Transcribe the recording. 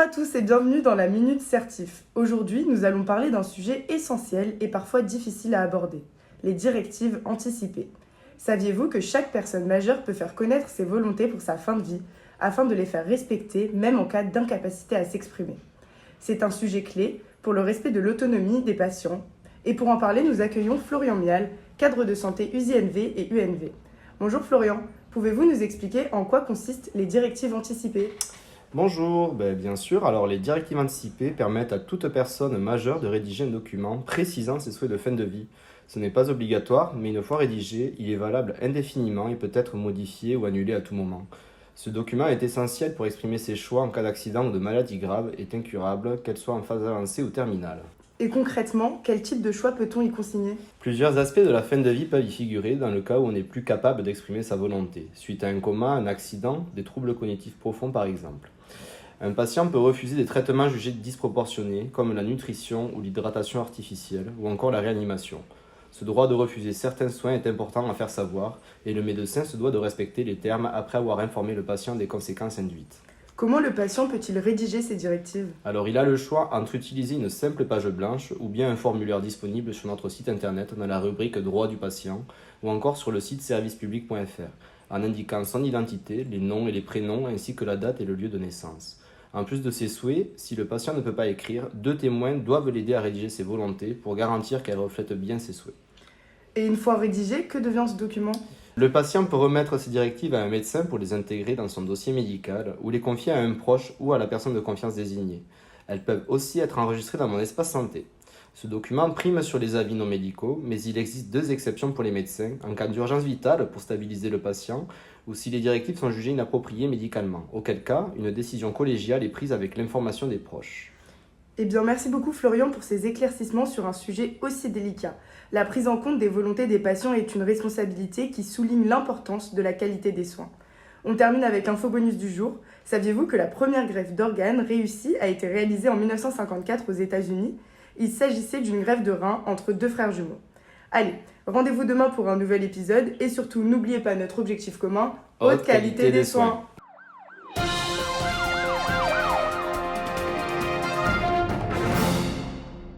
à tous et bienvenue dans la Minute Certif. Aujourd'hui, nous allons parler d'un sujet essentiel et parfois difficile à aborder, les directives anticipées. Saviez-vous que chaque personne majeure peut faire connaître ses volontés pour sa fin de vie, afin de les faire respecter, même en cas d'incapacité à s'exprimer? C'est un sujet clé pour le respect de l'autonomie des patients. Et pour en parler, nous accueillons Florian Mial, cadre de santé USINV et UNV. Bonjour Florian, pouvez-vous nous expliquer en quoi consistent les directives anticipées ? Bonjour, bien sûr. Alors les directives anticipées permettent à toute personne majeure de rédiger un document précisant ses souhaits de fin de vie. Ce n'est pas obligatoire, mais une fois rédigé, il est valable indéfiniment et peut être modifié ou annulé à tout moment. Ce document est essentiel pour exprimer ses choix en cas d'accident ou de maladie grave et incurable, qu'elle soit en phase avancée ou terminale. Et concrètement, quel type de choix peut-on y consigner ? Plusieurs aspects de la fin de vie peuvent y figurer dans le cas où on n'est plus capable d'exprimer sa volonté, suite à un coma, un accident, des troubles cognitifs profonds par exemple. Un patient peut refuser des traitements jugés disproportionnés, comme la nutrition ou l'hydratation artificielle, ou encore la réanimation. Ce droit de refuser certains soins est important à faire savoir, et le médecin se doit de respecter les termes après avoir informé le patient des conséquences induites. Comment le patient peut-il rédiger ces directives ? Alors il a le choix entre utiliser une simple page blanche ou bien un formulaire disponible sur notre site internet dans la rubrique Droits du patient ou encore sur le site servicepublic.fr en indiquant son identité, les noms et les prénoms ainsi que la date et le lieu de naissance. En plus de ses souhaits, si le patient ne peut pas écrire, 2 témoins doivent l'aider à rédiger ses volontés pour garantir qu'elle reflète bien ses souhaits. Et une fois rédigé, que devient ce document ? Le patient peut remettre ces directives à un médecin pour les intégrer dans son dossier médical ou les confier à un proche ou à la personne de confiance désignée. Elles peuvent aussi être enregistrées dans mon espace santé. Ce document prime sur les avis non médicaux, mais il existe 2 exceptions pour les médecins, en cas d'urgence vitale pour stabiliser le patient ou si les directives sont jugées inappropriées médicalement, auquel cas une décision collégiale est prise avec l'information des proches. Eh bien, merci beaucoup Florian pour ces éclaircissements sur un sujet aussi délicat. La prise en compte des volontés des patients est une responsabilité qui souligne l'importance de la qualité des soins. On termine avec l'infobonus du jour. Saviez-vous que la première greffe d'organes réussie a été réalisée en 1954 aux États-Unis ? Il s'agissait d'une greffe de rein entre 2 frères jumeaux. Allez, rendez-vous demain pour un nouvel épisode et surtout n'oubliez pas notre objectif commun, haute qualité des soins.